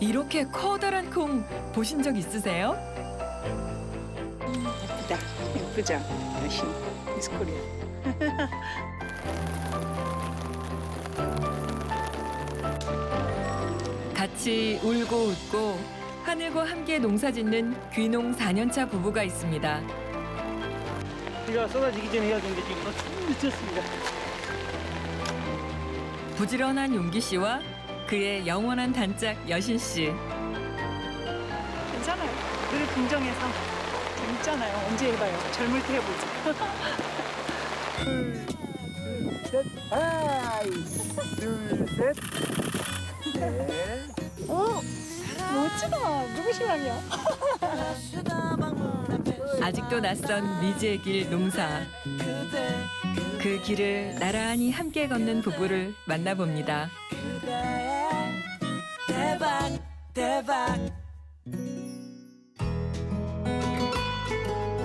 이렇게 커다란 콩 보신 적 있으세요? 예쁘다. 예쁘죠? 여신 미스 코리아. 같이 울고 웃고 하늘과 함께 농사짓는 귀농 4년차 부부가 있습니다. 비가 쏟아지기 전에 해야 되는데 지금 너무 늦었습니다. 부지런한 용기 씨와 그의 영원한 단짝 여신 씨. 괜찮아요. 늘 긍정해서 재밌잖아요. 언제 해봐요. 젊을 때 해보죠. 셋, 하이, 둘, 셋, 넷. 오! 멋지다. 누구 신랑이야? 아직도 낯선 미지의 길 농사. 그 길을 나란히 함께 걷는 부부를 만나봅니다. 대박 대박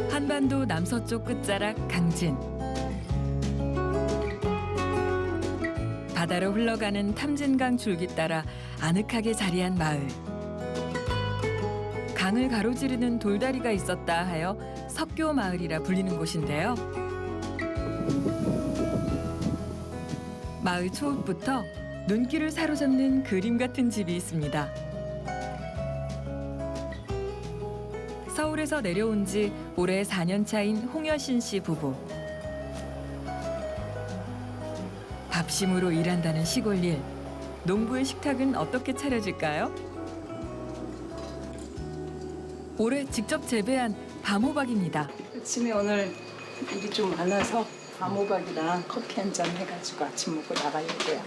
한반도 남서쪽 끝자락 강진. 바다로 흘러가는 탐진강 줄기 따라 아늑하게 자리한 마을. 강을 가로지르는 돌다리가 있었다 하여 석교 마을이라 불리는 곳인데요. 마을 초읍부터 눈길을 사로잡는 그림 같은 집이 있습니다. 서울에서 내려온 지 올해 4년 차인 홍여신 씨 부부. 밥심으로 일한다는 시골 일. 농부의 식탁은 어떻게 차려질까요? 올해 직접 재배한 밤호박입니다. 아침에 오늘 일이 좀 많아서 밤호박이랑 커피 한 잔 해가지고 아침 먹고 나가려고요.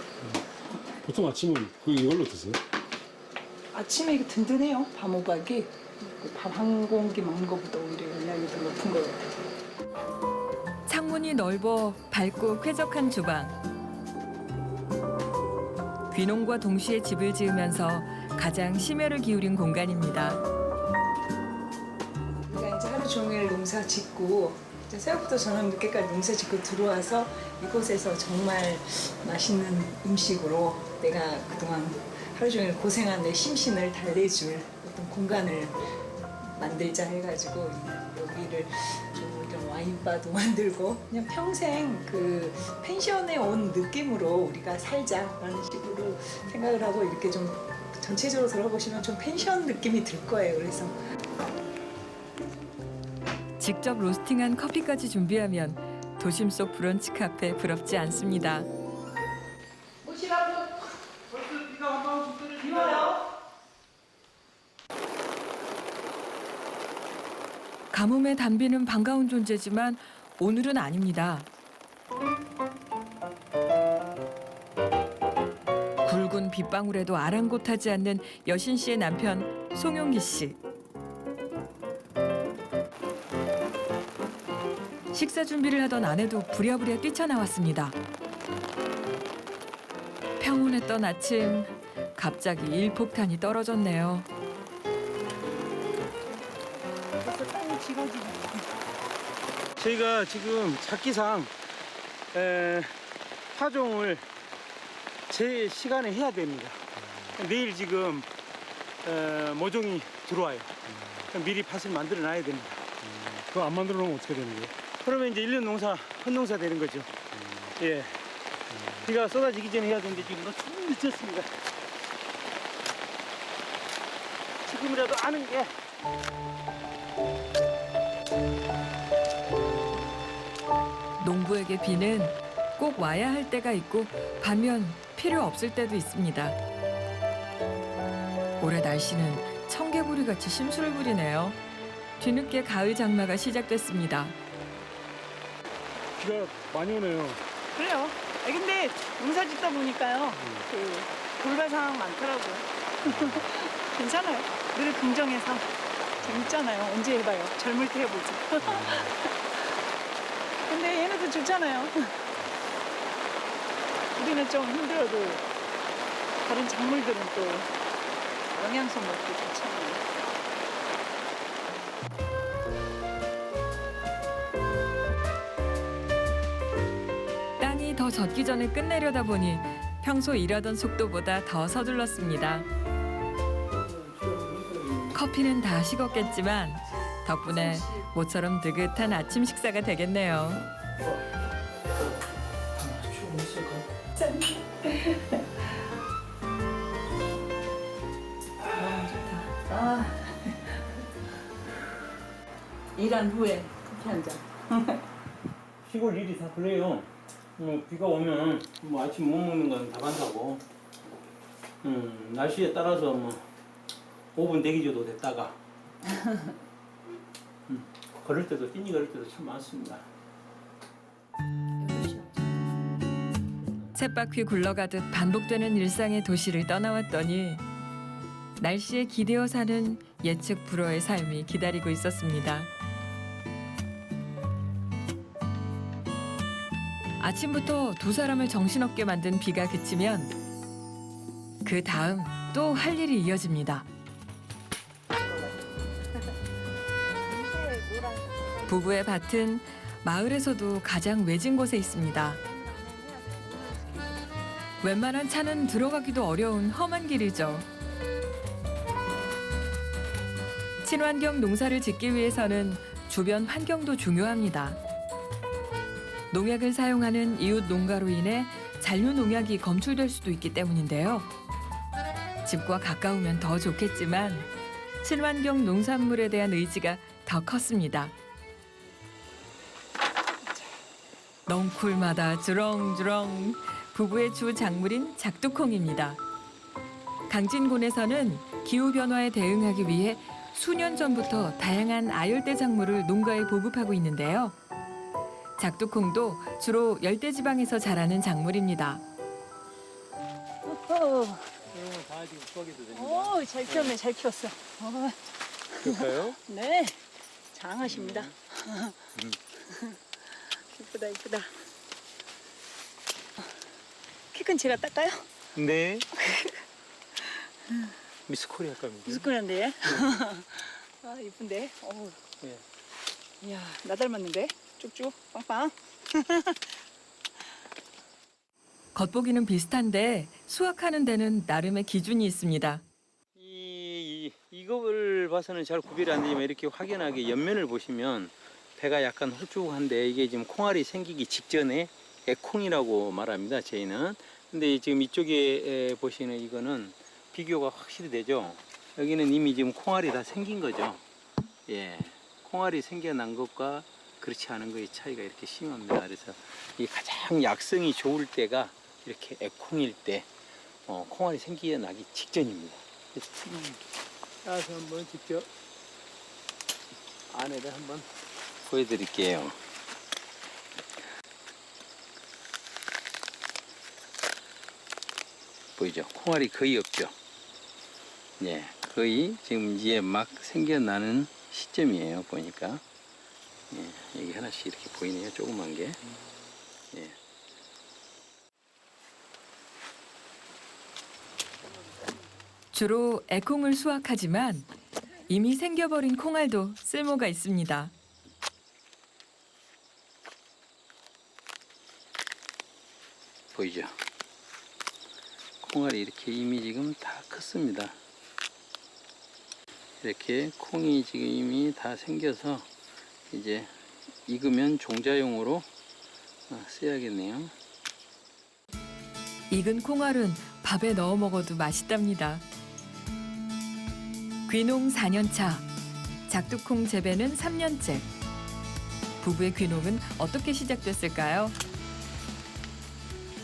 보통 아침은 이걸로 드세요? 아침에 이게 든든해요. 밤호박이. 밥 한 공기 먹는 것보다 오히려 영양이 더 높은 것 같아요. 창문이 넓어 밝고 쾌적한 주방. 귀농과 동시에 집을 지으면서 가장 심혈을 기울인 공간입니다. 우리가 이제 하루 종일 농사 짓고 이제 새벽부터 저녁 늦게까지 농사 짓고 들어와서 이곳에서 정말 맛있는 음식으로 내가 그동안 하루 종일 고생한 내 심신을 달래줄 어떤 공간을 만들자 해가지고 여기를 좀 이런 와인바도 만들고 그냥 평생 그 펜션에 온 느낌으로 우리가 살자라는 식으로 생각을 하고 이렇게 좀 전체적으로 들어보시면 좀 펜션 느낌이 들 거예요. 그래서 직접 로스팅한 커피까지 준비하면 도심 속 브런치 카페 부럽지 않습니다. 가뭄에 담비는 반가운 존재지만 오늘은 아닙니다. 굵은 빗방울에도 아랑곳하지 않는 여신 씨의 남편 송용기 씨. 식사 준비를 하던 아내도 부랴부랴 뛰쳐나왔습니다. 평온했던 아침, 갑자기 일폭탄이 떨어졌네요. 벌써 땅이 지거지고 저희가 지금 작기상 파종을 제 시간에 해야 됩니다. 내일 지금 모종이 들어와요. 미리 밭을 만들어 놔야 됩니다. 그거 안 만들어 놓으면 어떻게 되는 거예요? 그러면 이제 1년 농사, 헛농사 되는 거죠. 예. 비가 쏟아지기 전에 해야 되는데 지금 너무 늦었습니다. 지금이라도 아는 게 농부에게 비는 꼭 와야 할 때가 있고 반면 필요 없을 때도 있습니다. 올해 날씨는 청개구리같이 심술을 부리네요. 뒤늦게 가을 장마가 시작됐습니다. 비가 많이 오네요. 그래요. 근데 농사 짓다 보니까요. 그 돌발 상황 많더라고요. 괜찮아요. 늘 긍정해서 재밌잖아요. 언제 해봐요. 젊을 때 해보죠. 근데 얘네도 좋잖아요. 우리는 좀 힘들어도 다른 작물들은 또 영양소 먹고 좋잖아요. 땅이 더 젖기 전에 끝내려다 보니 평소 일하던 속도보다 더 서둘렀습니다. 커피는 다 식었겠지만 덕분에 모처럼 느긋한 아침 식사가 되겠네요. 일한 후에 커피 한 잔. 시골 일이 다 그래요. 뭐 비가 오면 뭐 아침 못 먹는 건 답한다고. 날씨에 따라서 뭐 5분 대기 줘도 됐다가 걸을 때도 뛰니 걸을 때도 참 많습니다. 쳇바퀴 굴러가듯 반복되는 일상의 도시를 떠나왔더니 날씨에 기대어 사는 예측 불허의 삶이 기다리고 있었습니다. 아침부터 두 사람을 정신없게 만든 비가 그치면 그 다음 또 할 일이 이어집니다. 부부의 밭은 마을에서도 가장 외진 곳에 있습니다. 웬만한 차는 들어가기도 어려운 험한 길이죠. 친환경 농사를 짓기 위해서는 주변 환경도 중요합니다. 농약을 사용하는 이웃 농가로 인해 잔류 농약이 검출될 수도 있기 때문인데요. 집과 가까우면 더 좋겠지만 친환경 농산물에 대한 의지가 더 컸습니다. 넝쿨마다 주렁주렁 부부의 주 작물인 작두콩입니다. 강진군에서는 기후변화에 대응하기 위해 수년 전부터 다양한 아열대 작물을 농가에 보급하고 있는데요. 작두콩도 주로 열대지방에서 자라는 작물입니다. 이런 다 지금 수확해도 됩니다. 오, 잘 키웠네, 잘 키웠어. 그럴까요? 네, 장하십니다. 이쁘다, 이쁘다. 키 큰 제가 닦아요? 네. 미스 코리아 겁니다. 무슨 끈한데? 아, 이쁜데? 어우. 예. 이야, 나 닮았는데? 쭉쭉, 빵빵. 겉보기는 비슷한데 수확하는 데는 나름의 기준이 있습니다. 이걸 봐서는 잘 구별이 안 되지만 이렇게 확연하게 옆면을 보시면 배가 약간 홀쭉한데 이게 지금 콩알이 생기기 직전에 애콩이라고 말합니다. 저희는. 근데 지금 이쪽에 보시는 이거는 비교가 확실히 되죠. 여기는 이미 지금 콩알이 다 생긴 거죠. 예, 콩알이 생겨난 것과 그렇지 않은 거의 차이가 이렇게 심합니다. 그래서 이 가장 약성이 좋을 때가 이렇게 애콩일 때 콩알이 생겨나기 직전입니다. 그래서 따서 한번 직접 안에를 한번 보여드릴게요. 보이죠? 콩알이 거의 없죠? 예, 거의 지금 이제 막 생겨나는 시점이에요. 보니까 예, 여기 하나씩 이렇게 보이네요. 조그만 게. 예. 주로 애콩을 수확하지만 이미 생겨버린 콩알도 쓸모가 있습니다. 보이죠? 콩알이 이렇게 이미 지금 다 컸습니다. 이렇게 콩이 지금 이미 다 생겨서 이제 익으면 종자용으로 써야겠네요. 익은 콩알은 밥에 넣어 먹어도 맛있답니다. 귀농 4년차, 작두콩 재배는 3년째. 부부의 귀농은 어떻게 시작됐을까요?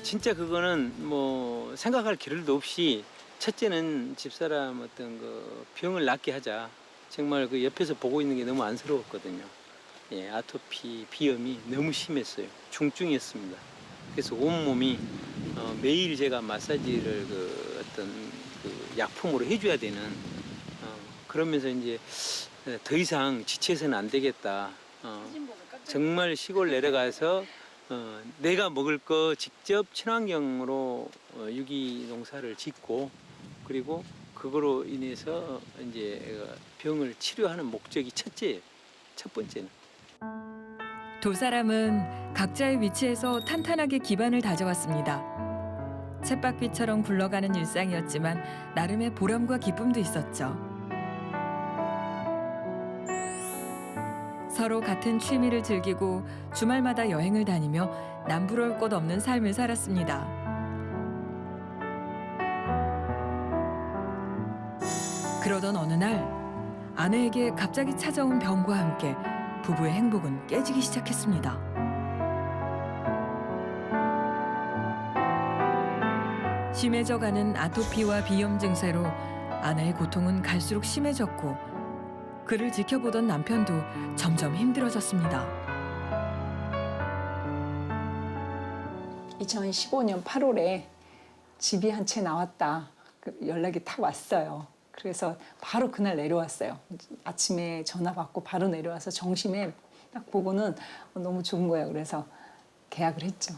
진짜 그거는 뭐 생각할 겨를도 없이 첫째는 집사람 어떤 그 병을 낫게 하자. 정말 그 옆에서 보고 있는 게 너무 안쓰러웠거든요. 예, 아토피, 비염이 너무 심했어요. 중증이었습니다. 그래서 온몸이 매일 제가 마사지를 그 어떤 그 약품으로 해줘야 되는 그러면서 이제 더 이상 지쳐서는 안 되겠다. 정말 시골 내려가서 내가 먹을 거 직접 친환경으로 유기농사를 짓고 그리고 그거로 인해서 이제 병을 치료하는 목적이 첫째예요. 첫 번째는. 두 사람은 각자의 위치에서 탄탄하게 기반을 다져왔습니다. 쳇바퀴처럼 굴러가는 일상이었지만 나름의 보람과 기쁨도 있었죠. 서로 같은 취미를 즐기고 주말마다 여행을 다니며 남부러울 것 없는 삶을 살았습니다. 그러던 어느 날 아내에게 갑자기 찾아온 병과 함께 부부의 행복은 깨지기 시작했습니다. 심해져가는 아토피와 비염 증세로 아내의 고통은 갈수록 심해졌고 그를 지켜보던 남편도 점점 힘들어졌습니다. 2015년 8월에 집이 한 채 나왔다. 연락이 탁 왔어요. 그래서 바로 그날 내려왔어요. 아침에 전화 받고 바로 내려와서 점심에 딱 보고는 너무 좋은 거예요. 그래서 계약을 했죠.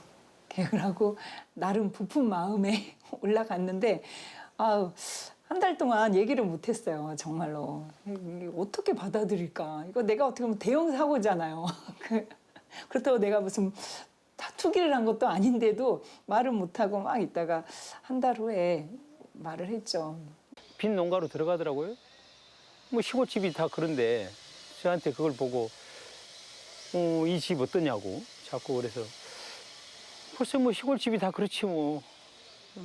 계약을 하고 나름 부푼 마음에 올라갔는데 한 달 동안 얘기를 못했어요. 정말로. 이게 어떻게 받아들일까. 이거 내가 어떻게 보면 대형 사고잖아요. 그렇다고 내가 무슨 투기를 한 것도 아닌데도 말을 못하고 막 있다가 한 달 후에 말을 했죠. 빈 농가로 들어가더라고요. 뭐 시골집이 다 그런데 저한테 그걸 보고 이 집 어떠냐고 자꾸 그래서 글쎄 뭐 시골집이 다 그렇지 뭐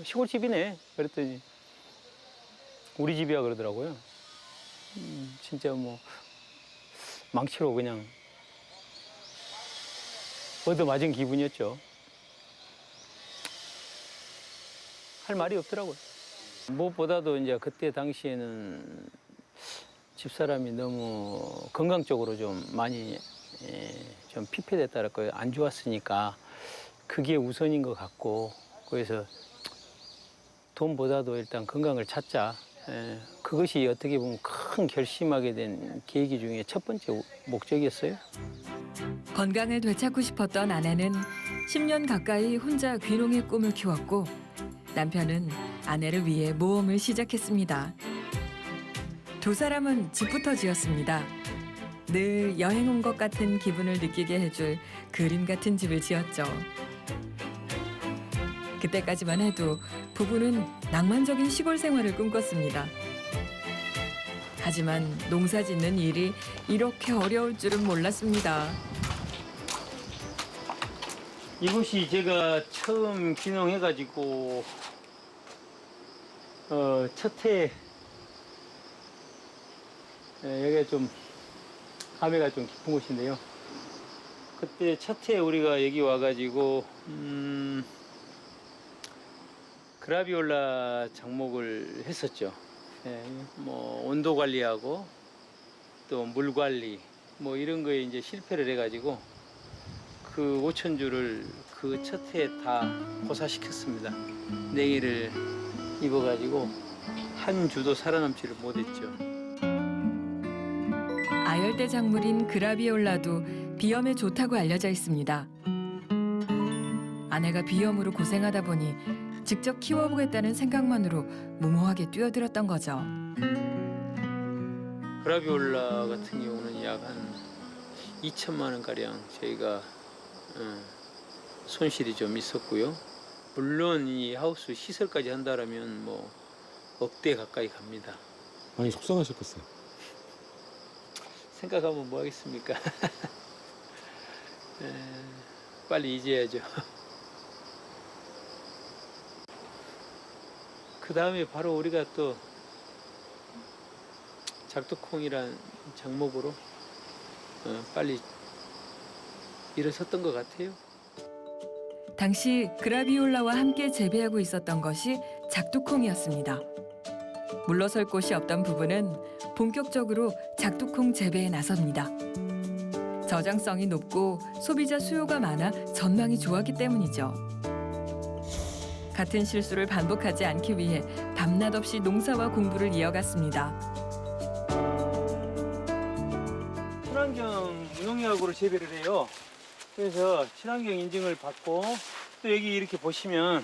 시골집이네 그랬더니 우리 집이야 그러더라고요. 진짜 뭐 망치로 그냥 얻어맞은 기분이었죠. 할 말이 없더라고요. 무엇보다도 이제 그때 당시에는 집사람이 너무 건강적으로 좀 많이 좀 피폐됐다랄까요. 안 좋았으니까 그게 우선인 것 같고 그래서 돈보다도 일단 건강을 찾자. 그것이 어떻게 보면 큰 결심하게 된 계기 중에 첫 번째 목적이었어요. 건강을 되찾고 싶었던 아내는 10년 가까이 혼자 귀농의 꿈을 키웠고 남편은 아내를 위해 모험을 시작했습니다. 두 사람은 집부터 지었습니다. 늘 여행 온 것 같은 기분을 느끼게 해줄 그림 같은 집을 지었죠. 그때까지만 해도 부부는 낭만적인 시골 생활을 꿈꿨습니다. 하지만 농사 짓는 일이 이렇게 어려울 줄은 몰랐습니다. 이곳이 제가 처음 귀농해가지고 첫 해 여기가 좀 감회가 좀 깊은 곳인데요. 그때 첫 해 우리가 여기 와가지고 그라비올라 장목을 했었죠. 뭐 온도 관리하고 또 물 관리 뭐 이런 거에 이제 실패를 해가지고 그 5,000주를 그 첫 해에 다 고사시켰습니다. 냉이를 입어가지고 한 주도 살아남지를 못했죠. 아열대 작물인 그라비올라도 비염에 좋다고 알려져 있습니다. 아내가 비염으로 고생하다 보니 직접 키워보겠다는 생각만으로 무모하게 뛰어들었던 거죠. 그라비올라 같은 경우는 약 한 2천만 원가량 저희가 손실이 좀 있었고요. 물론 이 하우스 시설까지 한다면 뭐 억대 가까이 갑니다. 많이 속상하셨겠어요. 생각하면 뭐 하겠습니까? 빨리 잊어야죠. 그 다음에 바로 우리가 또 작두콩이란 작목으로 빨리 일어섰던 것 같아요. 당시 그라비올라와 함께 재배하고 있었던 것이 작두콩이었습니다. 물러설 곳이 없던 부부는 본격적으로 작두콩 재배에 나섭니다. 저장성이 높고 소비자 수요가 많아 전망이 좋았기 때문이죠. 같은 실수를 반복하지 않기 위해 밤낮 없이 농사와 공부를 이어갔습니다. 친환경 무농약으로 재배를 해요. 그래서 친환경 인증을 받고 또 여기 이렇게 보시면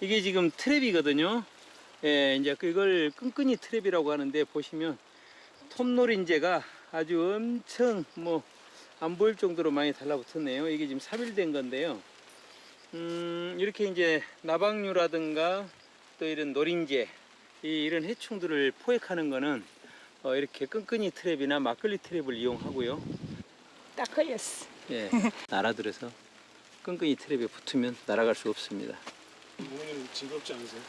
이게 지금 트랩이거든요. 예, 이제 이걸 끈끈이 트랩이라고 하는데 보시면 톱놀인재가 아주 엄청 뭐 안 보일 정도로 많이 달라붙었네요. 이게 지금 삽입된 건데요. 이렇게 이제 나박류라든가 또 이런 노린재 이런 해충들을 포획하는 거는 이렇게 끈끈이 트랩이나 막걸리 트랩을 이용하고요. 딱 걸렸어. 예, 알아들어서 끈끈이 트랩에 붙으면 날아갈 수 없습니다. 부모님 징그럽지 않으세요?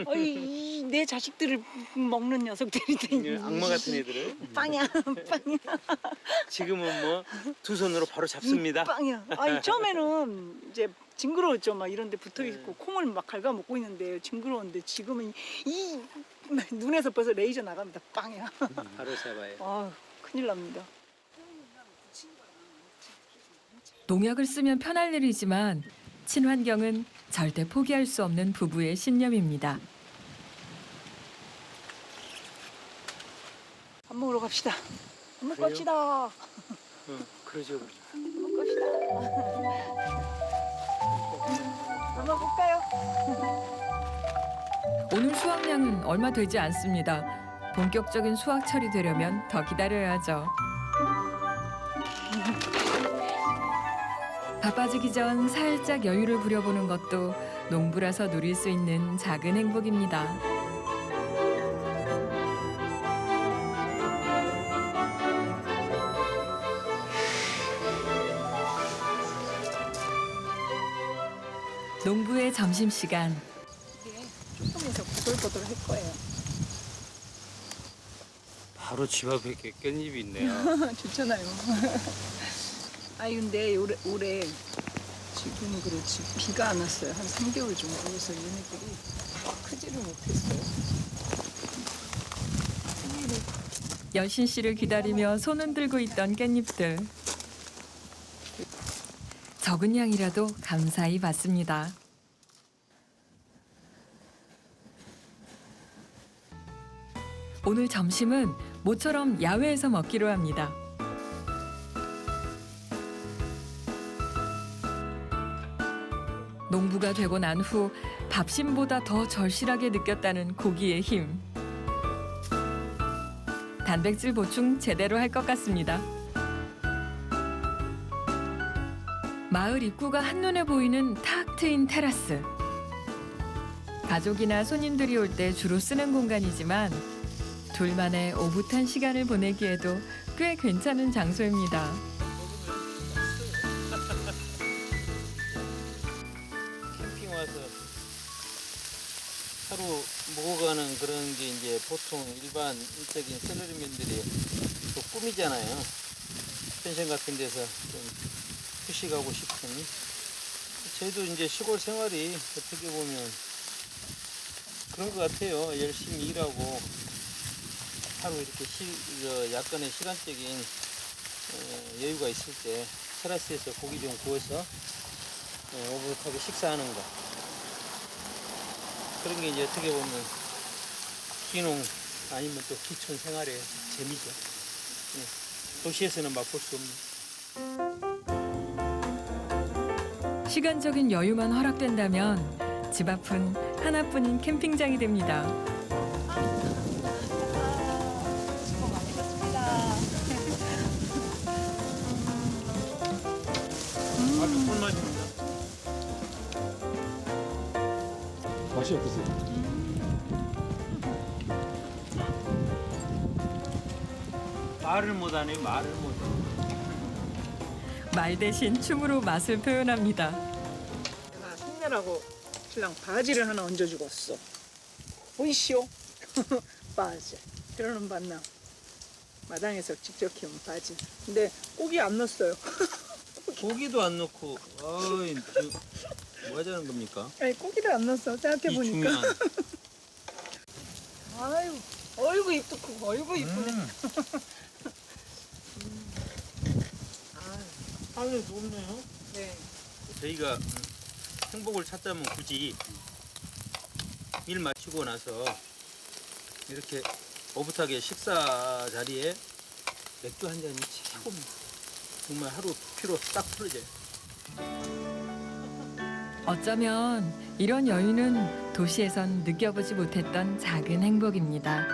어이, 내 자식들을 먹는 녀석들이 악마 같은 애들을 빵이야, 빵이야, 지금은 뭐 두 손으로 바로 잡습니다. 빵이야. 아니 처음에는 이제 징그러웠죠. 막 이런데 붙어 있고 콩을 막 갉아먹고 있는데 징그러운데 지금은 이 눈에서 벌써 레이저 나갑니다. 빵이야. 바로 잡아요. 아, 큰일 납니다. 농약을 쓰면 편할 일이지만 친환경은 절대 포기할 수 없는 부부의 신념입니다. 밥 먹으러 갑시다. 밥 먹고 그래요? 갑시다. 그러죠. 밥 먹고 갑시다. 밥 먹을까요? 오늘 수확량은 얼마 되지 않습니다. 본격적인 수확철이 되려면 더 기다려야죠. 바빠지기 전 살짝 여유를 부려보는 것도 농부라서 누릴 수 있는 작은 행복입니다. 농부의 점심시간. 이게 조금해서 보들보들 할 거예요. 바로 집 앞에 깻잎이 있네요. 좋잖아요. 아니 근데 올해 지금 그렇지 비가 안 왔어요. 한 3개월 정도. 그래서 얘네들이 크지를 못했어요. 여신 씨를 기다리며 손은 들고 있던 깻잎들. 적은 양이라도 감사히 받습니다. 오늘 점심은 모처럼 야외에서 먹기로 합니다. 농부가 되고 난 후 밥심보다 더 절실하게 느꼈다는 고기의 힘. 단백질 보충 제대로 할 것 같습니다. 마을 입구가 한눈에 보이는 탁 트인 테라스. 가족이나 손님들이 올 때 주로 쓰는 공간이지만 둘만의 오붓한 시간을 보내기에도 꽤 괜찮은 장소입니다. 캠핑 와서 하루 먹어가는 그런 게 이제 보통 일반적인 셀러리맨들이 또 꿈이잖아요. 펜션 같은 데서 좀 휴식하고 싶은. 저희도 이제 시골 생활이 어떻게 보면 그런 것 같아요. 열심히 일하고 하루 이렇게 약간의 시간적인 여유가 있을 때 테라스에서 고기 좀 구워서 오붓하게 식사하는 거. 그런 게 이제 어떻게 보면 귀농 아니면 또 기촌 생활의 재미죠. 도시에서는 맛볼 수 없는. 시간적인 여유만 허락된다면 집 앞은 하나뿐인 캠핑장이 됩니다. 수고 많으셨습니다. 아주 꿀맛입니다. 맛이 어떠세요? 말을 못하네, 말을 못해. 말 대신 춤으로 맛을 표현합니다. 내가 힘내라고 신랑 바지를 하나 얹어주고 왔어. 보이시오? 바지. 들어는 봤나? 마당에서 직접 키운 바지. 근데 고기 안 넣었어요. 고기도 안 넣고, 어이, 뭐 하자는 겁니까? 아니 고기를 안 넣었어. 이 생각해보니까. 중요한. 아유, 어이구 입도 크고, 어이구 이쁘네. 하늘 좋네요. 네. 저희가 행복을 찾자면 굳이 일 마치고 나서 이렇게 오붓하게 식사 자리에 맥주 한 잔이 최고입니다. 정말 하루 피로 딱 풀어져요. 어쩌면 이런 여유는 도시에선 느껴보지 못했던 작은 행복입니다.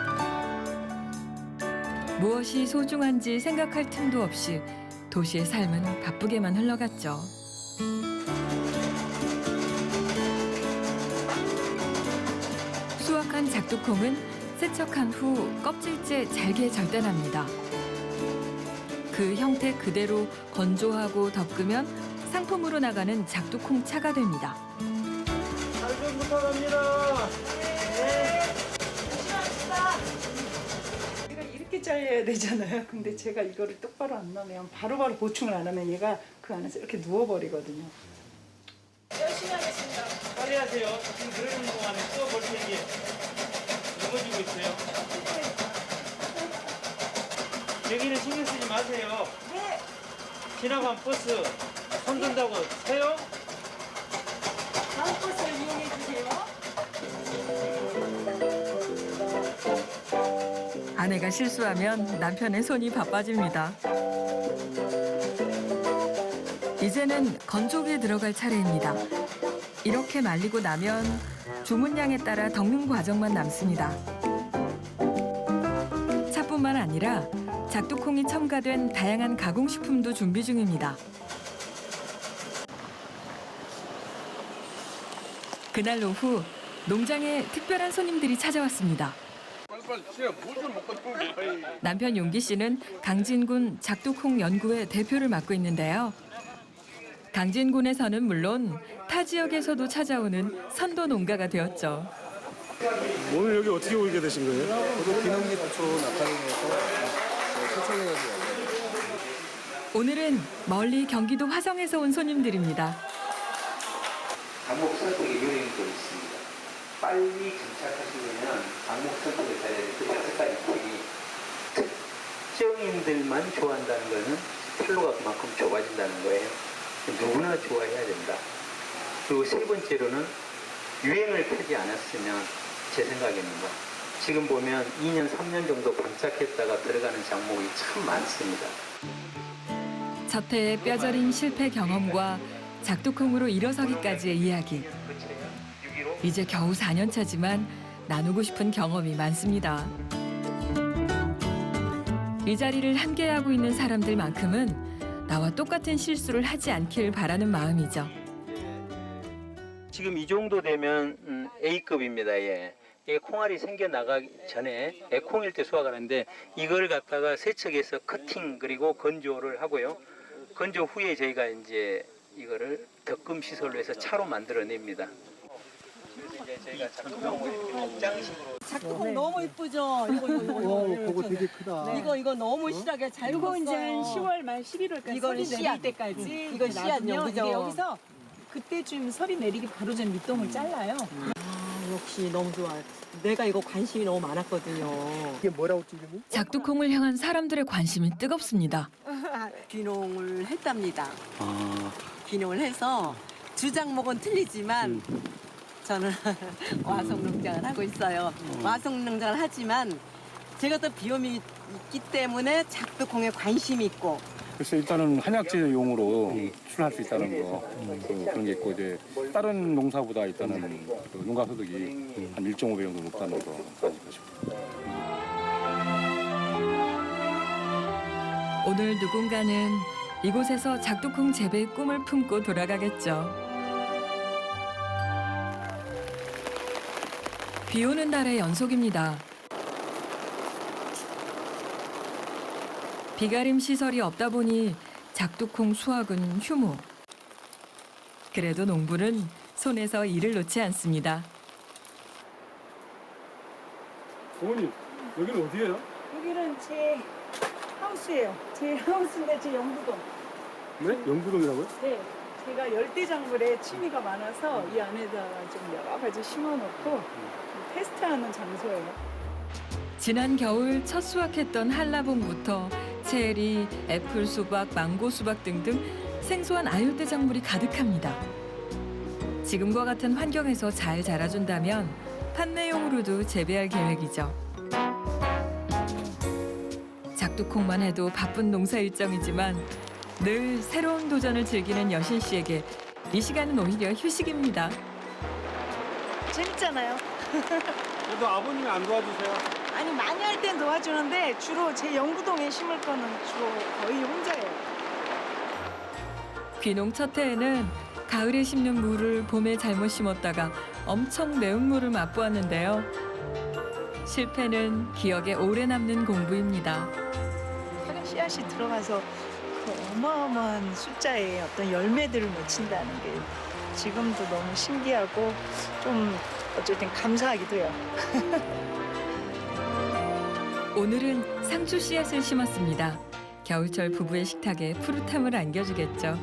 무엇이 소중한지 생각할 틈도 없이 도시의 삶은 바쁘게만 흘러갔죠. 수확한 작두콩은 세척한 후 껍질째 잘게 절단합니다. 그 형태 그대로 건조하고 덮으면 상품으로 나가는 작두콩 차가 됩니다. 잘좀 부탁합니다. 얘가 이렇게 잘려야 되잖아요. 근데 제가 이거를 똑바로 안 넣으면 바로바로 보충을 안 하면 얘가 그 안에서 이렇게 누워버리거든요. 빨리 하세요. 지금 그러는 동안에 또 벌써 이게 넘어지고 있어요. 여기는 신경 쓰지 마세요. 네. 지나간 버스 손 든다고 세요? 다음 버스를 이용해 주세요. 아내가 실수하면 남편의 손이 바빠집니다. 이제는 건조기에 들어갈 차례입니다. 이렇게 말리고 나면 주문량에 따라 덮는 과정만 남습니다. 차뿐만 아니라 작두콩이 첨가된 다양한 가공식품도 준비 중입니다. 그날 오후 농장에 특별한 손님들이 찾아왔습니다. 남편 용기 씨는 강진군 작두콩 연구회 대표를 맡고 있는데요. 강진군에서는 물론 타 지역에서도 찾아오는 선도 농가가 되었죠. 오늘 여기 어떻게 오게 되신 거예요? 저도 비농지 부초 나타내서 초청해가지고 오늘은 멀리 경기도 화성에서 온 손님들입니다. 방목 설득의 요령이 또 있습니다. 빨리 정착하시려면 방목 설득을 잘해야 돼요. 그 5가지 팁이 특정인들만 좋아한다는 것은 필로가 그만큼 좁아진다는 거예요. 누구나 좋아해야 된다. 그리고 세 번째로는 유행을 타지 않았으면 제 생각에는 지금 보면 2년, 3년 정도 방짝했다가 들어가는 작목이 참 많습니다. 첫 해의 뼈저린 실패 경험과 작두콩으로 일어서기까지의 이야기. 이제 겨우 4년 차지만 나누고 싶은 경험이 많습니다. 이 자리를 함께하고 있는 사람들만큼은 나와 똑같은 실수를 하지 않길 바라는 마음이죠. 지금 이 정도 되면 A급입니다. 예. 이게 콩알이 생겨나가기 전에 콩일 때 수확하는데 이걸 갖다가 세척해서 커팅 그리고 건조를 하고요. 건조 후에 저희가 이제 이거를 덕금 시설로 해서 차로 만들어냅니다. 그래서 이제 저희가 작두콩을 이렇게 목장식으로 작두콩 너무 이쁘죠? 이거 되게 크다. 이거 너무 실하게 잘 이거 익었어요. 이제 한 10월 말 11월까지 이거는 설이 씨앗. 내릴 때까지 이거 씨앗요, 그죠? 이게 여기서 그때쯤 설이 내리기 바로 전 밑동을 잘라요. 아, 역시 너무 좋아요. 내가 이거 관심이 너무 많았거든요. 이게 뭐라고 찌르니? 작두콩을 향한 사람들의 관심이 뜨겁습니다. 귀농을 했답니다. 귀농을 해서 주작목은 틀리지만 저는 와송농장을 하고 있어요. 와송농장을 하지만 제가 또 비염이 있기 때문에 작두콩에 관심이 있고 그래서 일단은 한약재용으로 출할 수 있다는 거 그런 게 있고 이제 다른 농사보다 일단은 그 농가 소득이 한 1.5배 정도 높다는 거 아닐까 싶어요. 오늘 누군가는 이곳에서 작두콩 재배의 꿈을 품고 돌아가겠죠. 비 오는 날의 연속입니다. 비가림 시설이 없다 보니 작두콩 수확은 휴무. 그래도 농부는 손에서 일을 놓지 않습니다. 어머니 여기는 어디예요? 여기는 제 하우스예요. 제 하우스인데 제 영부동. 네? 영부동이라고요? 네. 제가 열대작물에 취미가 많아서 이 안에다가 좀 여러 가지 심어놓고 테스트하는 장소예요. 지난 겨울 첫 수확했던 한라봉부터 체리, 애플 수박, 망고 수박 등등 생소한 아열대 작물이 가득합니다. 지금과 같은 환경에서 잘 자라준다면 판매용으로도 재배할 계획이죠. 작두콩만 해도 바쁜 농사 일정이지만 늘 새로운 도전을 즐기는 여신 씨에게 이 시간은 오히려 휴식입니다. 재밌잖아요. 그래도 아버님이 안 도와주세요? 아니 많이 할 땐 도와주는데 주로 제 영부동에 심을 거는 주로 거의 혼자예요. 귀농 첫 해에는 가을에 심는 물을 봄에 잘못 심었다가 엄청 매운 물을 맛보았는데요. 실패는 기억에 오래 남는 공부입니다. 사령 씨 씨앗이 들어가서 그 어마어마한 숫자의 어떤 열매들을 맺힌다는 게 지금도 너무 신기하고 좀 어쨌든 감사하기도 해요. 오늘은 상추 씨앗을 심었습니다. 겨울철 부부의 식탁에 푸릇함을 안겨주겠죠.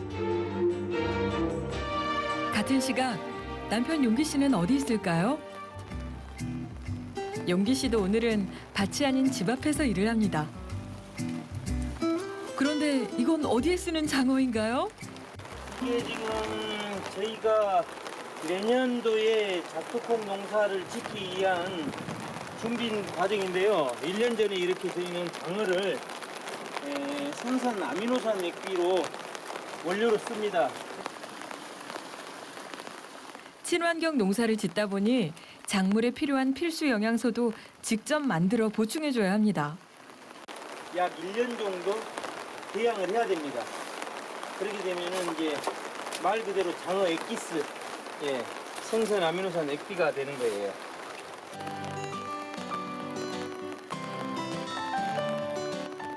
같은 시각 남편 용기 씨는 어디 있을까요? 용기 씨도 오늘은 밭이 아닌 집 앞에서 일을 합니다. 그런데 이건 어디에 쓰는 장어인가요? 이게 지금 저희가 내년도에 작두콩 농사를 짓기 위한 준비 과정인데요. 1년 전에 이렇게 저희는 장어를 생선 아미노산 액비로 원료로 씁니다. 친환경 농사를 짓다 보니 작물에 필요한 필수 영양소도 직접 만들어 보충해줘야 합니다. 약 1년 정도 배양을 해야 됩니다. 그렇게 되면은 이제 말 그대로 장어 액기스, 생선 아미노산 액비가 되는 거예요.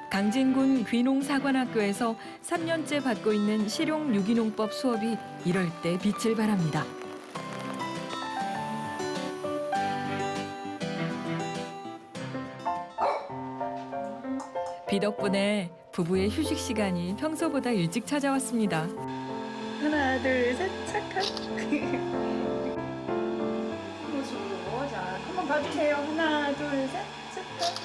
강진군 귀농사관학교에서 3년째 받고 있는 실용 유기농법 수업이 이럴 때 빛을 발합니다. 비 덕분에 부부의 휴식 시간이 평소보다 일찍 찾아왔습니다. 하나, 둘, 셋, 착각. 모습으로 자, 한번 봐주세요. 하나, 둘, 셋, 착각.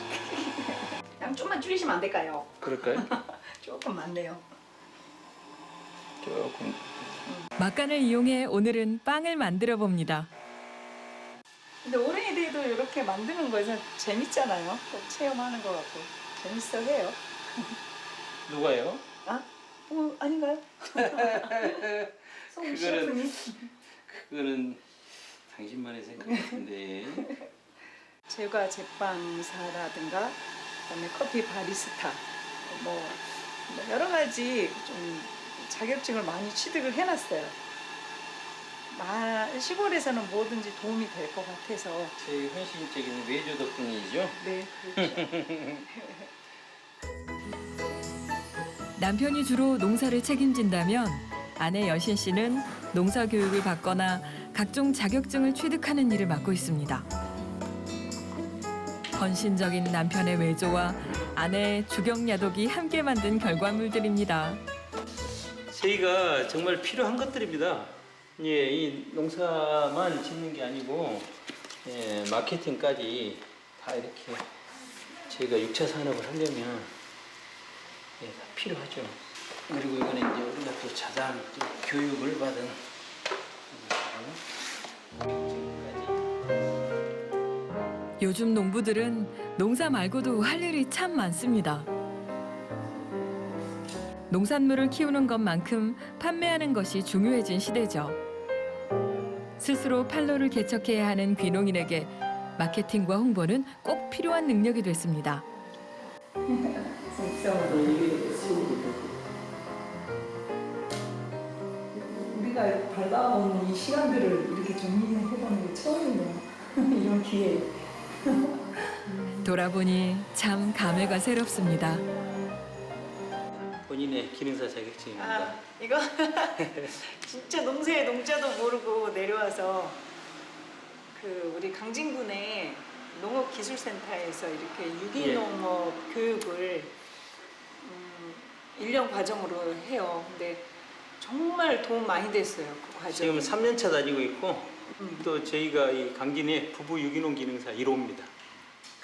양 좀만 줄이시면 안 될까요? 그럴까요? 조금 많네요. 조금. 막간을 이용해 오늘은 빵을 만들어 봅니다. 근데 어른이들도 이렇게 만드는 거에서 재밌잖아요. 꼭 체험하는 것 같고 재밌어 해요. 누가요? 아, 아닌가요? 송 셰프님. 그거는 당신만의 생각 같은데. 제과 제빵사라든가 그다음에 커피 바리스타 뭐 여러 가지 좀 자격증을 많이 취득을 해놨어요. 시골에서는 뭐든지 도움이 될 것 같아서. 제 헌신적인 외조 덕분이죠. 네, 그렇죠. 남편이 주로 농사를 책임진다면 아내 여신 씨는 농사 교육을 받거나 각종 자격증을 취득하는 일을 맡고 있습니다. 헌신적인 남편의 외조와 아내의 주경야독이 함께 만든 결과물들입니다. 저희가 정말 필요한 것들입니다. 이 농사만 짓는 게 아니고 마케팅까지 다 이렇게 저희가 6차 산업을 하려면 다 필요하죠. 그리고 이거는 이제 우리가 또 자장 또 교육을 받은 요즘 농부들은 농사 말고도 할 일이 참 많습니다. 농산물을 키우는 것만큼 판매하는 것이 중요해진 시대죠. 스스로 판로를 개척해야 하는 귀농인에게 마케팅과 홍보는 꼭 필요한 능력이 됐습니다. 우리가 밟아온 이 시간들을 이렇게 정리해보는 게 처음이네요. 이런 기회. 돌아보니 참 감회가 새롭습니다. 본인의 기능사 자격증입니다. 아, 이거 진짜 농사의 농자도 모르고 내려와서 그 우리 강진군의 농업기술센터에서 이렇게 유기농업 교육을 1년 과정으로 해요. 근데 정말 도움 많이 됐어요. 그 과정이. 지금 3년차 다니고 있고 또 저희가 이 강진의 부부 유기농 기능사 1호입니다.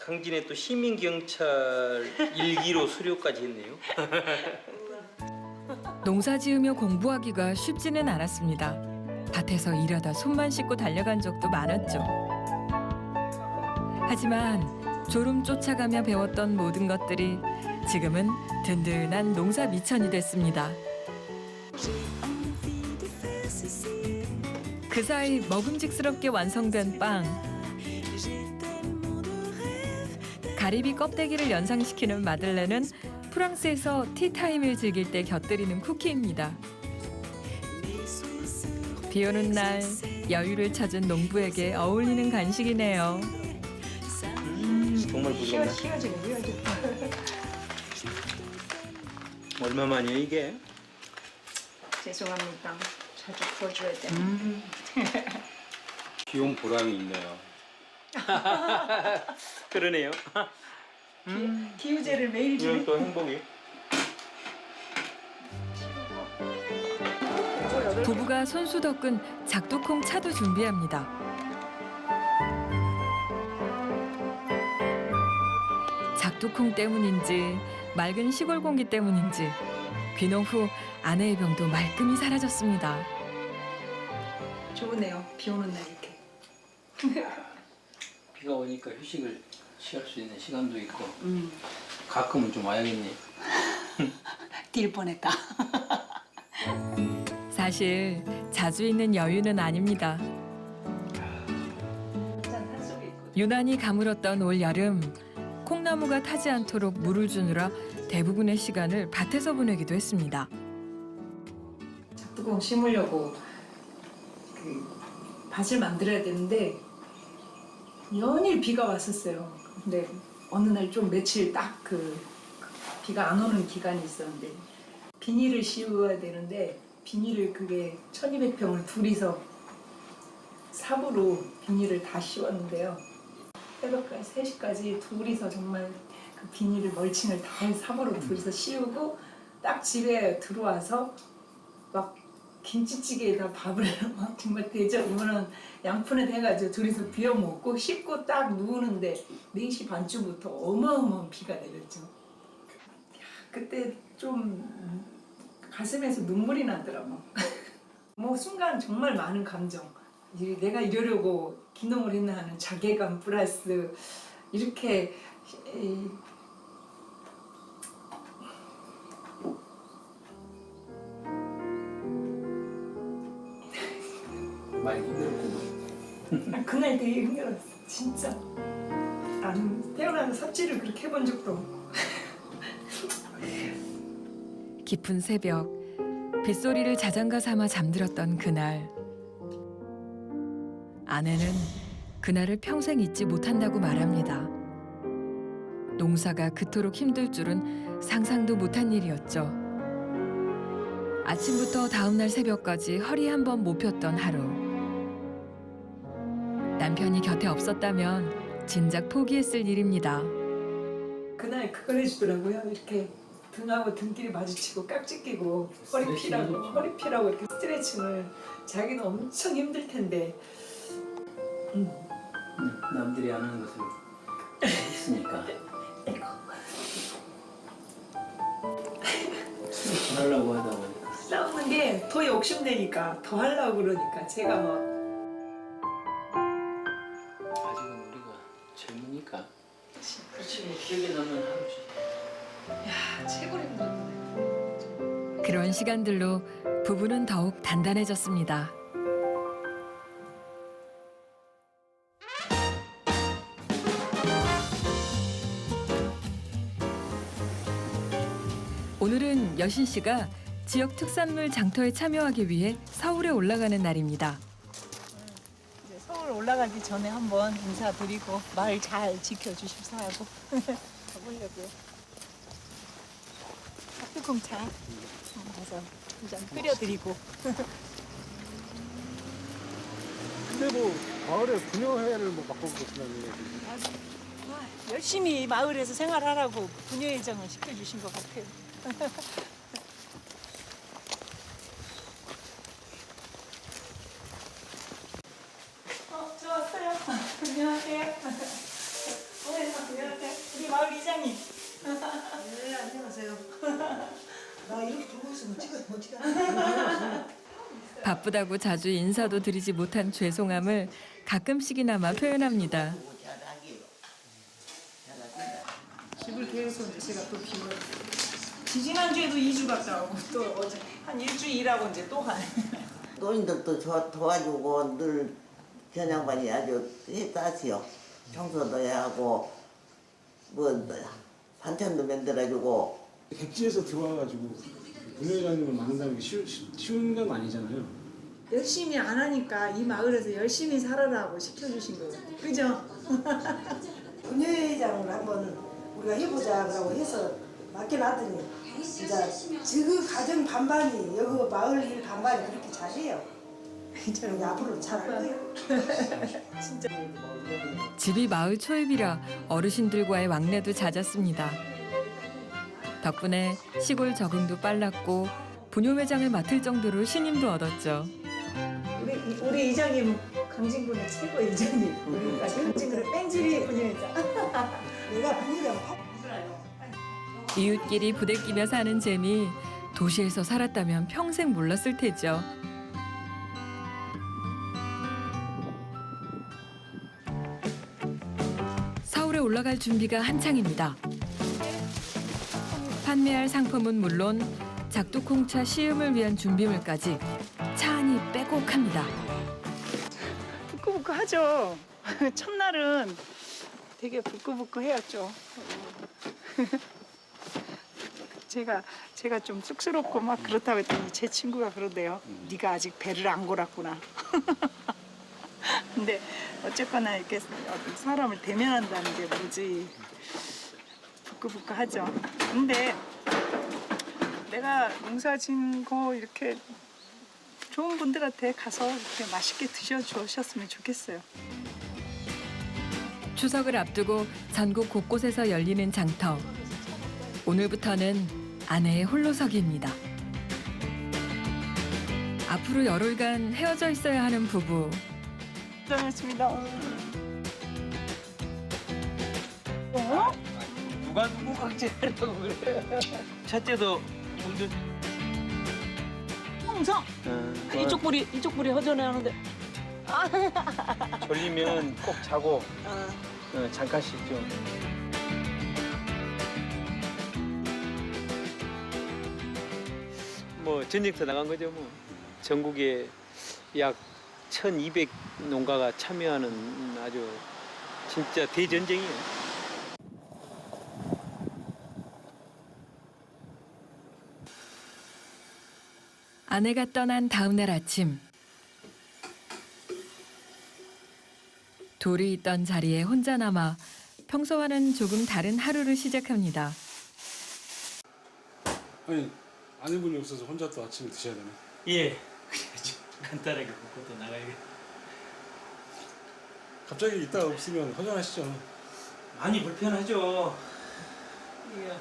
강진에 또 시민경찰 1기로 수료까지 했네요. 농사 지으며 공부하기가 쉽지는 않았습니다. 밭에서 일하다 손만 씻고 달려간 적도 많았죠. 하지만 졸음 쫓아가며 배웠던 모든 것들이 지금은 든든한 농사 미천이 됐습니다. 그 사이 먹음직스럽게 완성된 빵. 가리비 껍데기를 연상시키는 마들렌은 프랑스에서 티타임을 즐길 때 곁들이는 쿠키입니다. 비 오는 날 여유를 찾은 농부에게 어울리는 간식이네요. 정말 부드럽네. 휘어지네. 얼마만이에요 이게? 죄송합니다. 자주 풀어줘야 돼. 귀여운 보람이 있네요. 그러네요. 기우제를 매일 이건 주네. 또 행복이. 부부가 손수 덕은 작두콩 차도 준비합니다. 작두콩 때문인지 맑은 시골 공기 때문인지 귀농 후 아내의 병도 말끔히 사라졌습니다. 좋으네요. 비 오는 날 이렇게. 비가 오니까 휴식을 취할 수 있는 시간도 있고 가끔은 좀 와야겠네. 뛸 뻔했다. 사실 자주 있는 여유는 아닙니다. 유난히 가물었던 올 여름, 콩나무가 타지 않도록 물을 주느라 대부분의 시간을 밭에서 보내기도 했습니다. 작두콩 심으려고 그 밭을 만들어야 되는데 연일 비가 왔었어요. 근데 어느 날 좀 며칠 딱 그 비가 안 오는 기간이 있었는데 비닐을 씌워야 되는데 비닐을 그게 1200평을 둘이서 삽으로 비닐을 다 씌웠는데요. 새벽까지 3시까지 둘이서 정말 그 비닐을 멀칭을 다 삽으로 둘이서 씌우고 딱 집에 들어와서 막 김치찌개에다 밥을 막 정말 대접이면은 양푼에 대가지고 둘이서 비워 먹고 씻고 딱 누우는데 4시 반쯤부터 어마어마한 비가 내렸죠. 그때 좀 가슴에서 눈물이 나더라고. 뭐 순간 정말 많은 감정. 내가 이러려고 기농을 했나 하는 자괴감 플러스 이렇게 많이 힘들었구나. 그날 되게 힘들었어. 진짜. 나는 태어나서 삽질을 그렇게 해본 적도 없고. 깊은 새벽, 빗소리를 자장가 삼아 잠들었던 그날. 아내는 그날을 평생 잊지 못한다고 말합니다. 농사가 그토록 힘들 줄은 상상도 못한 일이었죠. 아침부터 다음날 새벽까지 허리 한 번 못 폈던 하루. 남편이 곁에 없었다면 진작 포기했을 일입니다. 그날 그걸 해주더라고요. 이렇게 등하고 등끼리 마주치고 깍지 끼고 허리 피라고 이렇게 스트레칭을 자기는 엄청 힘들 텐데 남들이 안 하는 것을 했으니까. 하려고 하다 보니까. 싸우는 게 더 욕심내니까 더 하려고 그러니까 제가 막 아직은 우리가 젊으니까 그렇지 기억에 남는 하루지. 야, 최고로 힘들었네. 그런 시간들로 부부는 더욱 단단해졌습니다. 오늘은 여신 씨가 지역 특산물 장터에 참여하기 위해 서울에 올라가는 날입니다. 이제 서울 올라가기 전에 한번 인사드리고 마을 잘 지켜주십사 하고 가보려고요. 작두콩차 가서 한잔 끓여드리고. 근데 뭐 마을에 분녀회를 뭐 바꿔보고 싶다는 열심히 마을에서 생활하라고 부녀회장을 시켜주신 것 같아요. 저 왔어요. 안녕하세요. 안녕하세요. 우리 마을 이장님. 네, 안녕하세요. 나 이렇게 보고 있으면 못 찍어. 바쁘다고 자주 인사도 드리지 못한 죄송함을 가끔씩이나마 표현합니다. 집을 계속 제가 또 비워. 지지난주에도 2주 갔다 오고 또 어제 한 일주일 일하고 이제 또 가네. 노인들도 도와주고 늘 견양반이 아주 따지요. 청소도 해야 하고 뭐 반찬도 만들어주고. 객지에서 들어와가지고 분녀회장님을 만난다는 게 쉬운 건 아니잖아요. 열심히 안 하니까 이 마을에서 열심히 살아라고 시켜주신 거예요. 그죠? 분녀회장을 한번 우리가 해보자라고 해서 맡겨놨더니 이제 지그 가정 반반이 여기 마을 일 반반이 그렇게 잘해요. 저는 앞으로 잘할 거예요. 집이 마을 초입이라 어르신들과의 왕래도 잦았습니다. 덕분에 시골 적응도 빨랐고 부녀회장을 맡을 정도로 신임도 얻었죠. 우리 이장님 강진군의 최고 이장님. 우리 강진군의 뺑질이 부녀회장. 내가 분위기가 이웃끼리 부대끼며 사는 재미, 도시에서 살았다면 평생 몰랐을 테죠. 서울에 올라갈 준비가 한창입니다. 판매할 상품은 물론 작두콩차 시음을 위한 준비물까지 차 안이 빼곡합니다. 부끄부끄하죠. 첫날은 되게 부끄부끄해였죠. 제가 좀 쑥스럽고 막 그렇다고 했더니 제 친구가 그러대요. 네가 아직 배를 안 골았구나. 근데 어쨌거나 이렇게 사람을 대면한다는 게 뭐지 부끄부끄하죠. 근데 내가 농사 짓는 거 이렇게 좋은 분들한테 가서 이렇게 맛있게 드셔주셨으면 좋겠어요. 추석을 앞두고 전국 곳곳에서 열리는 장터. 오늘부터는 아내의 홀로서기입니다. 앞으로 열흘간 헤어져 있어야 하는 부부. 고생했습니다. 누가 누구 각질하려고 그래? 첫째도 운전. 항상 이쪽 불이 허전해 하는데. 졸리면 꼭 자고 잠깐씩 좀. 뭐 전쟁터 나간 거죠 뭐. 전국에 약 1,200 농가가 참여하는 아주 진짜 대전쟁이에요. 아내가 떠난 다음 날 아침. 돌이 있던 자리에 혼자 남아 평소와는 조금 다른 하루를 시작합니다. 아니 아내분이 없어서 혼자 또 아침에 드셔야 되나? 예. 그래야죠. 간단하게 먹고 또 나가야겠다. 갑자기 이따 없으면 허전하시죠? 많이 불편하죠. 이게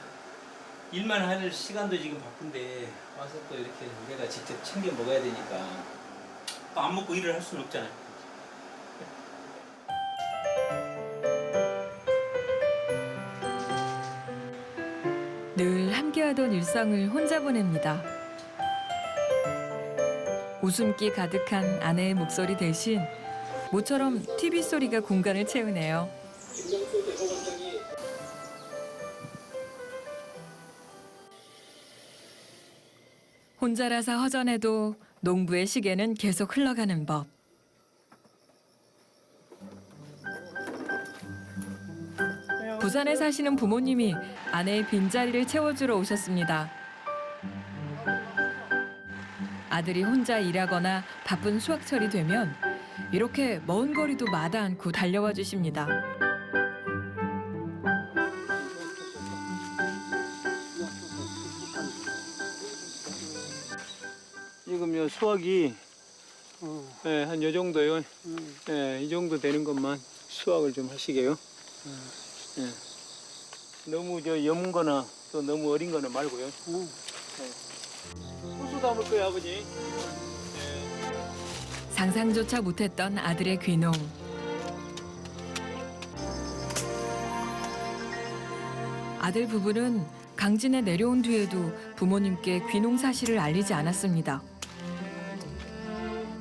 일만 할 시간도 지금 바쁜데 와서 또 이렇게 내가 직접 챙겨 먹어야 되니까 또 안 먹고 일을 할 수는 없잖아요. 늘 함께하던 일상을 혼자 보냅니다. 웃음기 가득한 아내의 목소리 대신 모처럼 TV 소리가 공간을 채우네요. 혼자라서 허전해도 농부의 시계는 계속 흘러가는 법. 부산에 사시는 부모님이 아내의 빈자리를 채워주러 오셨습니다. 아들이 혼자 일하거나 바쁜 수확철이 되면 이렇게 먼 거리도 마다 않고 달려와 주십니다. 지금 요 수확이 예, 한 요 정도요. 예, 이 정도 되는 것만 수확을 좀 하시게요. 예. 너무 저 여문 거나 또 너무 어린 거는 말고요. 예. 호수 담을 거예요, 아버지. 상상조차 못했던 아들의 귀농. 아들 부부는 강진에 내려온 뒤에도 부모님께 귀농 사실을 알리지 않았습니다.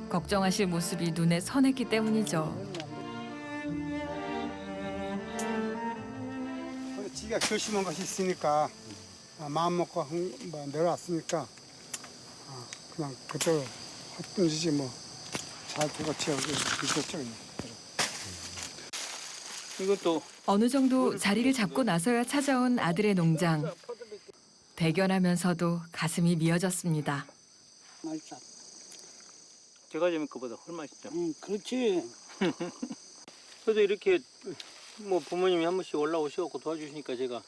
걱정하실 모습이 눈에 선했기 때문이죠. 지가 결심한 것이 있으니까 마음 먹고 내려왔으니까 그냥 그대로 했든지 뭐 잘 되겠지 있었죠. 이것도 어느 정도 자리를 잡고 나서야 찾아온 아들의 농장. 대견하면서도 가슴이 미어졌습니다. 맛있어. 제가 재밌 것보다 훨 맛있죠. 그렇지. 저도 이렇게 뭐 부모님이 한 번씩 올라오셔갖고 도와주시니까 제가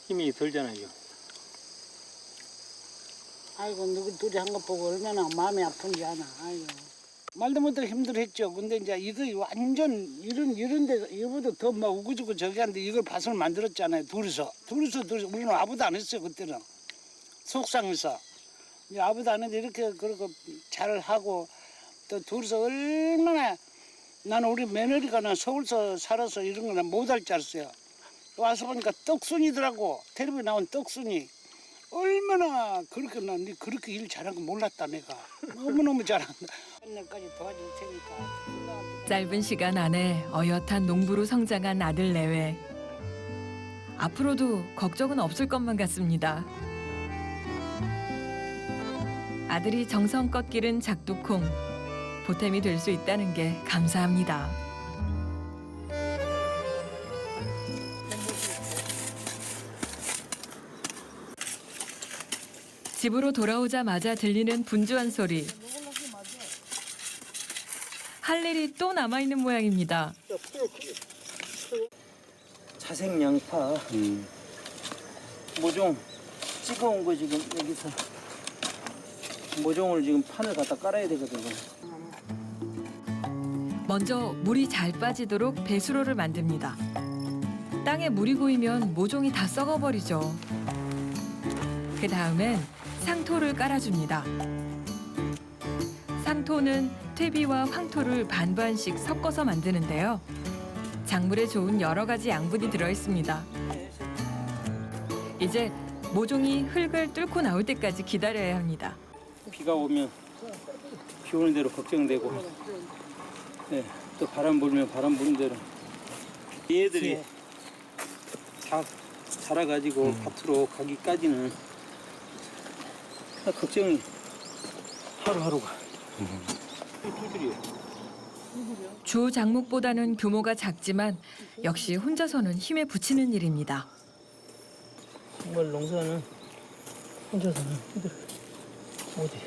힘이 들잖아요. 아이고 누구 둘이 한 거 보고 얼마나 마음이 아픈지 아나. 아이고 말도 못하게 힘들었죠. 근데 이제 이거 완전 이런데 이거보다 더 막 우구주구 저기 하는데 이걸 밭을 만들었잖아요. 둘이서 우리는 아무도 안 했어요 그때는. 속상해서 이제 아무도 안 했는데 이렇게 그렇게 잘 하고 또 둘이서 얼마나 나는 우리 며느리가 나 서울서 살아서 이런 거는 못할 줄 알았어요. 와서 보니까 떡순이더라고. 텔레비에 나온 떡순이. 얼마나 그렇게 난 그렇게 일 잘한 거 몰랐다 내가. 너무너무 잘한다. 내일까지 도와줄 테니까. 짧은 시간 안에 어엿한 농부로 성장한 아들 내외. 앞으로도 걱정은 없을 것만 같습니다. 아들이 정성껏 기른 작두콩. 보탬이 될 수 있다는 게 감사합니다. 집으로 돌아오자마자 들리는 분주한 소리. 할 일이 또 남아있는 모양입니다. 자색 양파, 모종 찍어온 거 지금 여기서 모종을 지금 판을 갖다 깔아야 되거든요. 먼저 물이 잘 빠지도록 배수로를 만듭니다. 땅에 물이 고이면 모종이 다 썩어버리죠. 그 다음엔 상토를 깔아줍니다. 상토는 퇴비와 황토를 반반씩 섞어서 만드는데요. 작물에 좋은 여러 가지 양분이 들어있습니다. 이제 모종이 흙을 뚫고 나올 때까지 기다려야 합니다. 비가 오면 비 오는 대로 걱정되고, 네, 또 바람 불면 바람 부는 대로 얘들이 다 자라가지고 밭으로 가기까지는 걱정이 하루하루가. 주 작목보다는 규모가 작지만 역시 혼자서는 힘에 부치는 일입니다. 정말 농사는 혼자서는 힘들어요. 어디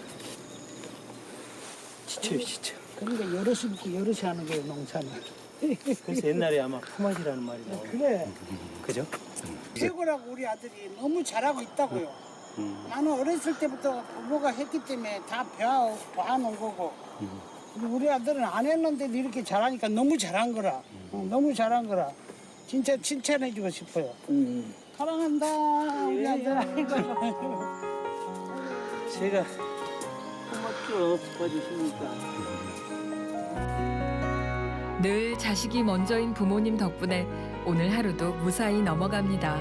지쳐요, 지쳐. 그러니까 여럿이 하는 거예요 농사는. 그래서 옛날에 아마 품앗이라는 말이 나와요. 그래. 그죠? 최고라고 우리 아들이 너무 잘하고 있다고요. 나는 어렸을 때부터 부모가 했기 때문에 다 봐놓은 거고 우리 아들은 안 했는데도 이렇게 잘하니까 너무 잘한 거라. 너무 잘한 거라. 진짜 칭찬해주고 싶어요. 사랑한다 우리 아들. 제가 고맙죠, 도와주시니까. 늘 자식이 먼저인 부모님 덕분에 오늘 하루도 무사히 넘어갑니다.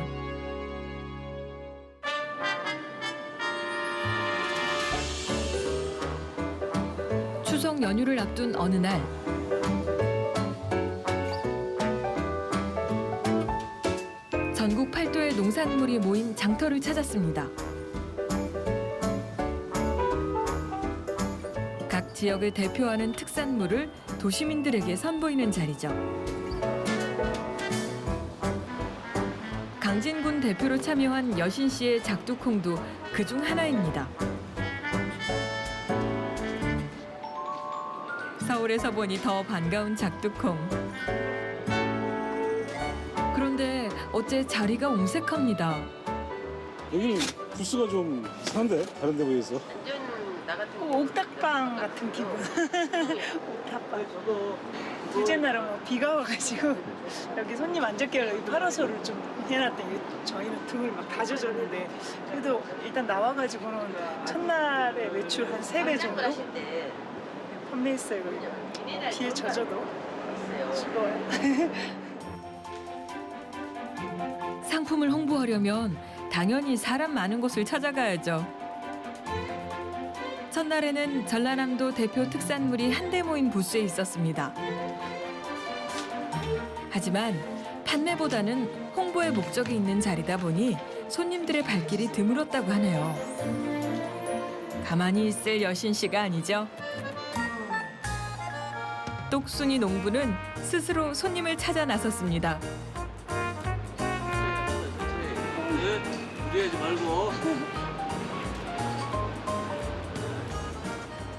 추석 연휴를 앞둔 어느 날 전국 8도의 농산물이 모인 장터를 찾았습니다. 각 지역을 대표하는 특산물을 도시민들에게 선보이는 자리죠. 강진군 대표로 참여한 여신 씨의 작두콩도 그중 하나입니다. 서울에서 보니 더 반가운 작두콩. 그런데 어째 자리가 옹색합니다. 여기는 부스가 좀 이상한데 다른 데 비해서. 옥탑방 같은 기분. 옥탑방. 둘째 날은 뭐 비가 와가지고 여기 손님 안 적게 파라솔을 좀 해놨더니 저희는 등을 막 다 젖었는데 그래도 일단 나와가지고는 첫날에 매출 한 3배 정도 판매했어요. 비에 젖어도 즐거워요. 상품을 홍보하려면 당연히 사람 많은 곳을 찾아가야죠. 첫날에는 전라남도 대표 특산물이 한데 모인 부스에 있었습니다. 하지만 판매보다는 홍보의 목적이 있는 자리다 보니 손님들의 발길이 드물었다고 하네요. 가만히 있을 여신 씨가 아니죠. 똑순이 농부는 스스로 손님을 찾아 나섰습니다. 무리하지 말고.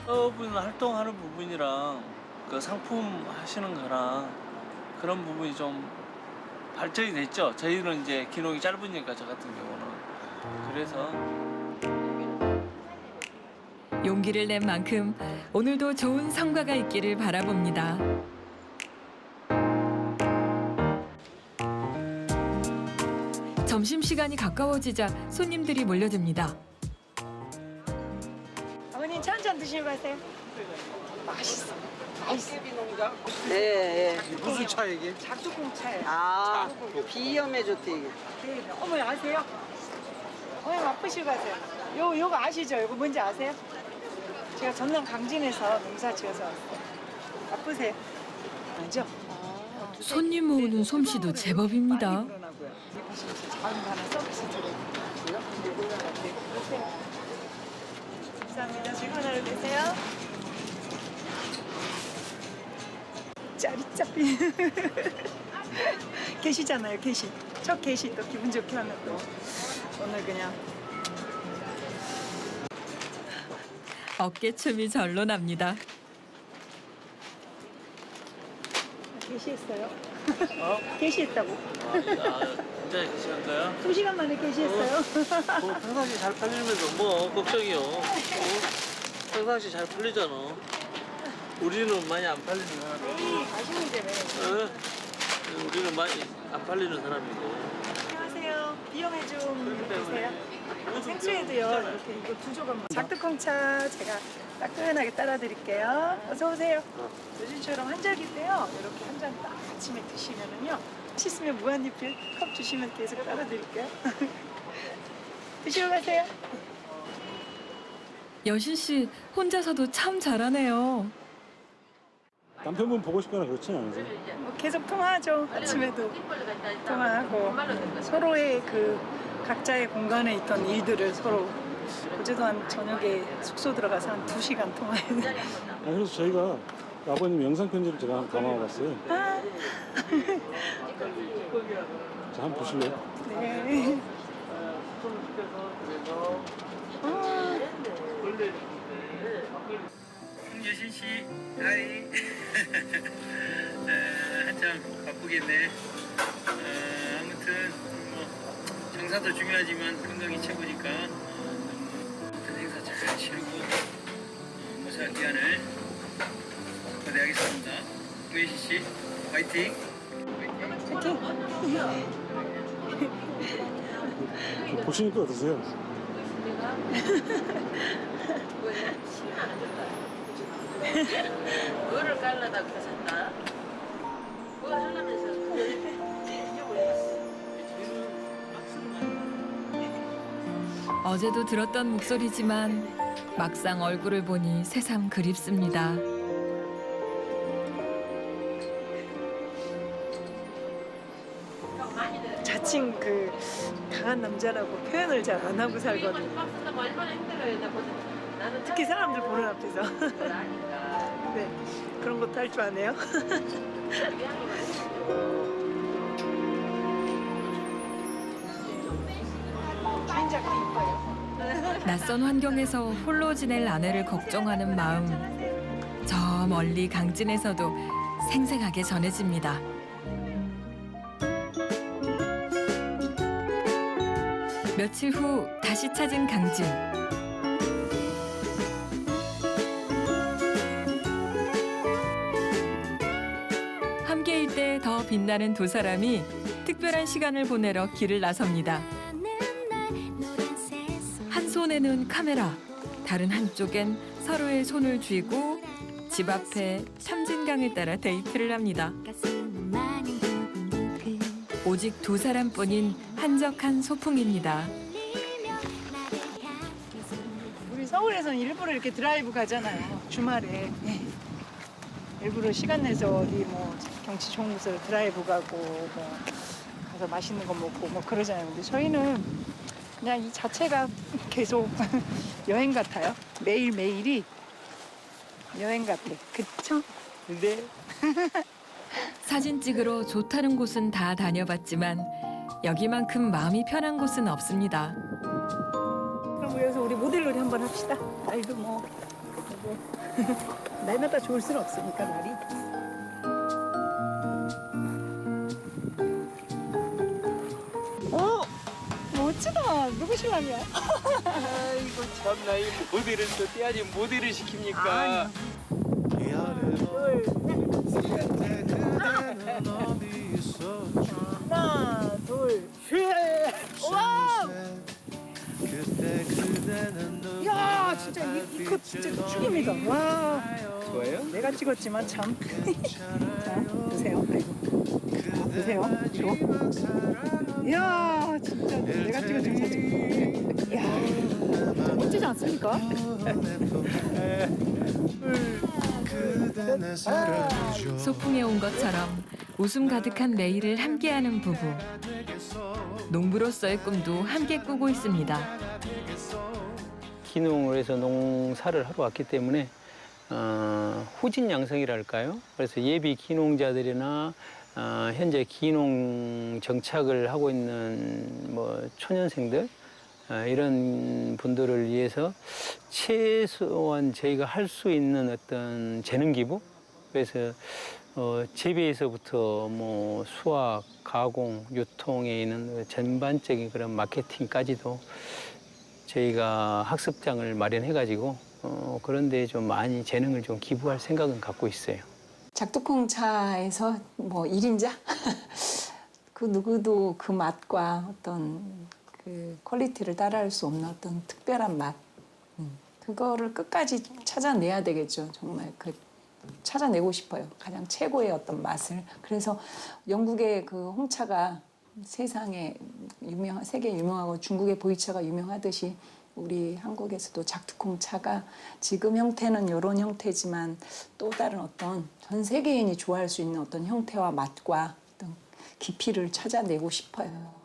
사업은 활동하는 부분이랑 그 상품 하시는 거랑 그런 부분이 좀 발전이 됐죠. 저희는 이제 기농이 짧으니까 저 같은 경우는. 그래서 용기를 낸 만큼 오늘도 좋은 성과가 있기를 바라봅니다. 점심시간이 가까워지자 손님들이 몰려듭니다. 어머님 차 한잔 드시고 가세요. 맛있어. 맛있어. 네. 무슨 차 이게? 작두콩 차예요. 아, 비염에 좋대 이게. 네. 어머니 아세요? 어머니 맛보시고 가세요. 요거 아시죠? 요거 뭔지 아세요? 제가 전남 강진에서 농사 지어서 왔어요. 맛보세요. 알죠? 손님 모으는 솜씨도 제법입니다. 작은 거 하나 서비스 드려요. 감사합니다. 즐거운 하루 되세요. 짜리짜리. 게시잖아요, 게시. 첫 게시 또 기분 좋게 하면 또 오늘 그냥 어깨춤이 절로 납니다. 게시했어요. 게시했다고. 진짜 계시한가요? 2시간 만에 게시했어요. 평상시 잘 팔리면서 뭐 걱정이요. 평상시 잘 팔리잖아. 우리는 많이 안 팔리는 사람이고. 에이, 맛있는데 왜. 우리는 많이 안 팔리는 사람이고. 안녕하세요. 비염에 좀 드세요. 생수에도요. 이렇게 이거 2조각. 작두콩차 제가 따끈하게 따라 드릴게요. 어서 오세요. 요즘처럼 한절기 때요. 이렇게 한 잔 딱 아침에 드시면은요. 씻으면 무한리필 컵 주시면 계속 따라 드릴게요. 드시고 가세요. 여신 씨 혼자서도 참 잘하네요. 남편분 보고 싶거나 그렇진 않으세요? 뭐 계속 통화하죠. 아침에도 통화하고 서로의 그 각자의 공간에 있던 일들을 서로 어제도 한 저녁에 숙소 들어가서 한 2시간 통화했는데 그래서 저희가 아버님 영상 편지를 제가 한번 담아봤어요. 자, 한번 보실래요? 네. 여신 씨, 하이. 한참 바쁘겠네. 아무튼 뭐 장사도 중요하지만 건강이 최고니까 모든 행사 잘 치르고 무사한 기한을 거대하겠습니다. 여신 씨, 화이팅. 보시니까 어떠세요? 뭐를 깔라다 그러셨나? 뭘 하려면서 어제도 들었던 목소리지만 막상 얼굴을 보니 새삼 그립습니다. 자칭 그 강한 남자라고 표현을 잘 안 하고 살거든요. 특히 사람들 보는 앞에서. 네, 그런 것도 할 줄 아네요. 주인작도 이뻐요. 낯선 환경에서 홀로 지낼 아내를 걱정하는 마음. 저 멀리 강진에서도 생생하게 전해집니다. 며칠 후 다시 찾은 강진. 함께일 때 더 빛나는 두 사람이 특별한 시간을 보내러 길을 나섭니다. 한 손에는 카메라, 다른 한쪽엔 서로의 손을 쥐고 집 앞에 참진강을 따라 데이트를 합니다. 오직 두 사람뿐인 한적한 소풍입니다. 우리 서울에서는 일부러 이렇게 드라이브 가잖아요. 주말에. 일부러 시간 내서 어디 뭐 경치 좋은 곳으로 드라이브 가고 뭐 가서 맛있는 거 먹고 뭐 그러잖아요. 근데 저희는 그냥 이 자체가 계속 여행 같아요. 매일매일이 여행 같아. 그쵸? 네. 사진 찍으러 좋다는 곳은 다 다녀봤지만 여기만큼 마음이 편한 곳은 없습니다. 그럼 여기서 우리 모델놀이 한번 합시다. 날도 뭐 날마다 좋을 수는 없으니까 날이. 아, 누구 신랑이야? 아이고 참나 이 모델을 또 떼야지 모델을 시킵니까? 하나, 둘, 셋. 와! 야, 진짜 이거 진짜 죽입니다. 와. 좋아요? 내가 찍었지만 참. 자, 보세요. 아이고. 보세요. 이거. 이야, 진짜 내가 찍어준 사진. 이야, 멋지지 않습니까? 소풍에 온 것처럼 웃음 가득한 매일을 함께하는 부부. 농부로서의 꿈도 함께 꾸고 있습니다. 기농을 해서 농사를 하러 왔기 때문에 후진 양성이랄까요? 그래서 예비 기농자들이나 현재 기농 정착을 하고 있는 뭐 초년생들 이런 분들을 위해서 최소한 저희가 할 수 있는 어떤 재능 기부, 그래서 재배에서부터 뭐 수확, 가공, 유통에 있는 전반적인 그런 마케팅까지도 저희가 학습장을 마련해가지고 그런데 좀 많이 재능을 좀 기부할 생각은 갖고 있어요. 작두콩차에서 뭐 1인자? 그 누구도 그 맛과 어떤 그 퀄리티를 따라할 수 없는 어떤 특별한 맛. 그거를 끝까지 찾아내야 되겠죠. 정말 찾아내고 싶어요. 가장 최고의 어떤 맛을. 그래서 영국의 그 홍차가 세상에 세계 유명하고 중국의 보이차가 유명하듯이 우리 한국에서도 작두콩차가 지금 형태는 이런 형태지만 또 다른 어떤 전 세계인이 좋아할 수 있는 어떤 형태와 맛과 어떤 깊이를 찾아내고 싶어요.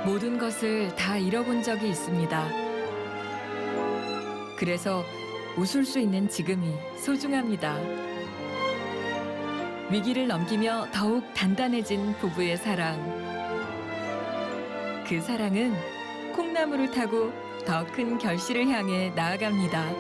모든 것을 다 잃어본 적이 있습니다. 그래서 웃을 수 있는 지금이 소중합니다. 위기를 넘기며 더욱 단단해진 부부의 사랑. 그 사랑은 콩나물을 타고 더 큰 결실을 향해 나아갑니다.